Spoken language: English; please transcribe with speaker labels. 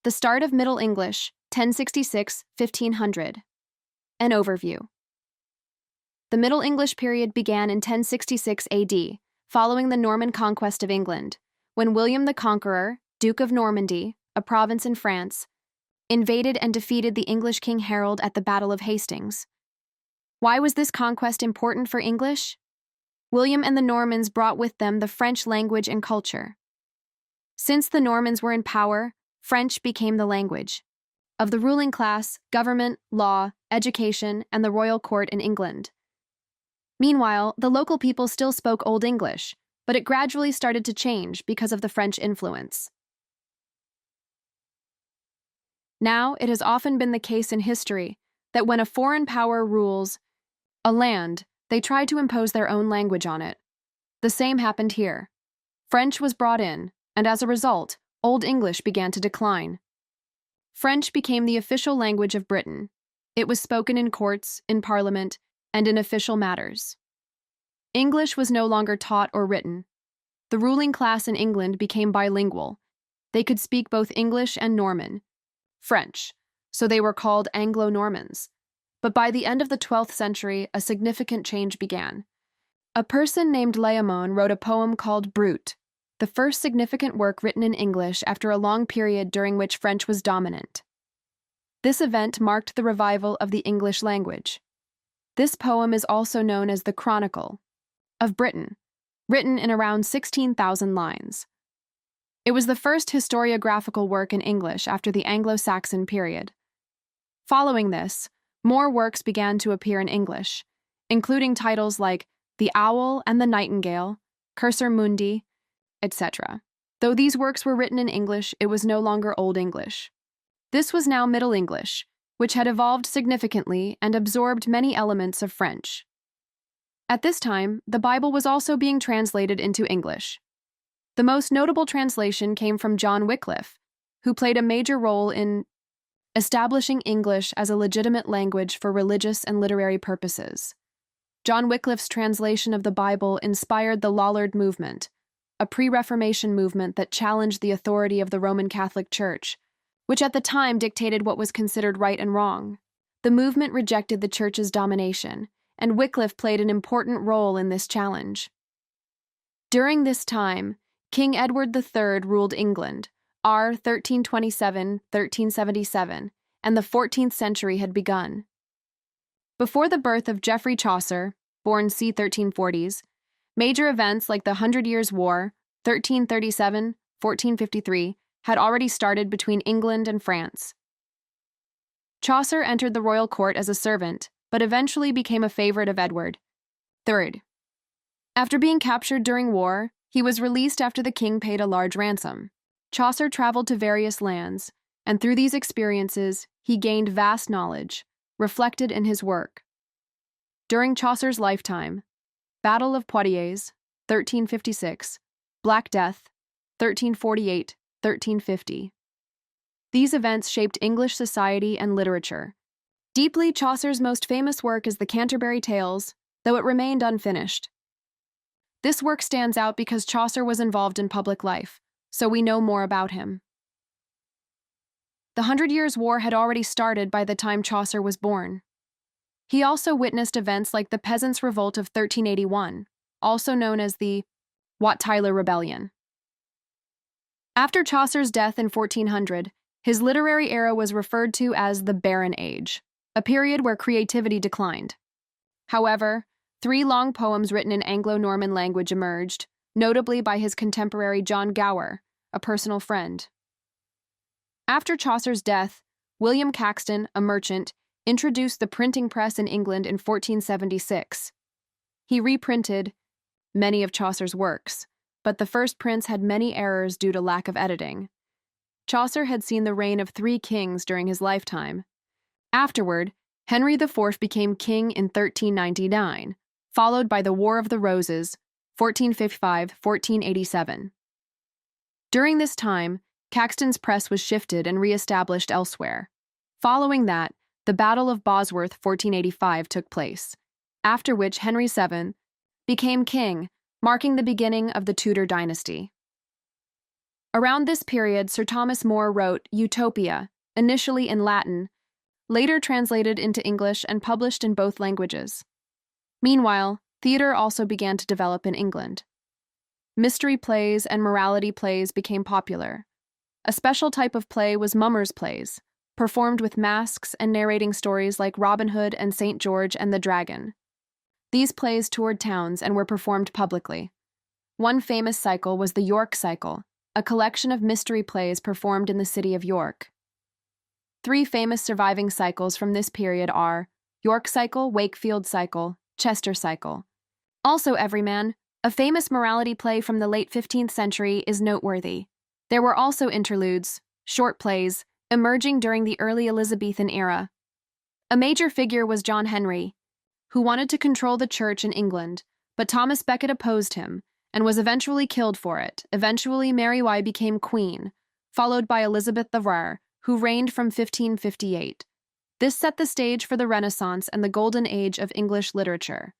Speaker 1: The start of Middle English, 1066–1500. An overview. The Middle English period began in 1066 AD, following the Norman Conquest of England, when William the Conqueror, Duke of Normandy, a province in France, invaded and defeated the English King Harold at the Battle of Hastings. Why was this conquest important for English? William and the Normans brought with them the French language and culture. Since the Normans were in power, French became the language of the ruling class, government, law, education, and the royal court in England. Meanwhile, the local people still spoke Old English, but it gradually started to change because of the French influence. Now, it has often been the case in history that when a foreign power rules a land, they try to impose their own language on it. The same happened here. French was brought in, and as a result, Old English began to decline. French became the official language of Britain. It was spoken in courts, in parliament, and in official matters. English was no longer taught or written. The ruling class in England became bilingual. They could speak both English and Norman, French, so they were called Anglo-Normans. But by the end of the 12th century, a significant change began. A person named Layamonde wrote a poem called Brut, the first significant work written in English after a long period during which French was dominant. This event marked the revival of the English language. This poem is also known as the Chronicle of Britain, written in around 16,000 lines. It was the first historiographical work in English after the Anglo-Saxon period. Following this, more works began to appear in English, including titles like The Owl and the Nightingale, Cursor Mundi, etc. Though these works were written in English, it was no longer Old English. This was now Middle English, which had evolved significantly and absorbed many elements of French. At this time, the Bible was also being translated into English. The most notable translation came from John Wycliffe, who played a major role in establishing English as a legitimate language for religious and literary purposes. John Wycliffe's translation of the Bible inspired the Lollard movement, a pre-Reformation movement that challenged the authority of the Roman Catholic Church, which at the time dictated what was considered right and wrong. The movement rejected the Church's domination, and Wycliffe played an important role in this challenge. During this time, King Edward III ruled England, R. 1327–1377, and the 14th century had begun. Before the birth of Geoffrey Chaucer, born c. 1340s, major events like the Hundred Years' War, 1337–1453, had already started between England and France. Chaucer entered the royal court as a servant, but eventually became a favorite of Edward III. After being captured during war, he was released after the king paid a large ransom. Chaucer traveled to various lands, and through these experiences, he gained vast knowledge, reflected in his work. During Chaucer's lifetime, Battle of Poitiers, 1356, Black Death, 1348–1350. These events shaped English society and literature. Deeply, Chaucer's most famous work is the Canterbury Tales, though it remained unfinished. This work stands out because Chaucer was involved in public life, so we know more about him. The Hundred Years' War had already started by the time Chaucer was born. He also witnessed events like the Peasants' Revolt of 1381, also known as the Wat Tyler Rebellion. After Chaucer's death in 1400, his literary era was referred to as the Barren Age, a period where creativity declined. However, 3 long poems written in Anglo-Norman language emerged, notably by his contemporary John Gower, a personal friend. After Chaucer's death, William Caxton, a merchant, introduced the printing press in England in 1476. He reprinted many of Chaucer's works, but the first prints had many errors due to lack of editing. Chaucer had seen the reign of 3 kings during his lifetime. Afterward, Henry IV became king in 1399, followed by the War of the Roses, 1455–1487. During this time, Caxton's press was shifted and re-established elsewhere. Following that, the Battle of Bosworth, 1485, took place, after which Henry VII became king, marking the beginning of the Tudor dynasty. Around this period, Sir Thomas More wrote Utopia, initially in Latin, later translated into English and published in both languages. Meanwhile, theater also began to develop in England. Mystery plays and morality plays became popular. A special type of play was mummers' plays, performed with masks and narrating stories like Robin Hood and St. George and the Dragon. These plays toured towns and were performed publicly. One famous cycle was the York Cycle, a collection of mystery plays performed in the city of York. Three famous surviving cycles from this period are York Cycle, Wakefield Cycle, Chester Cycle. Also Everyman, a famous morality play from the late 15th century, is noteworthy. There were also interludes, short plays, emerging during the early Elizabethan era. A major figure was John Henry, who wanted to control the church in England, but Thomas Becket opposed him and was eventually killed for it. Eventually, Mary Y became queen, followed by Elizabeth the Rare, who reigned from 1558. This set the stage for the Renaissance and the golden age of English literature.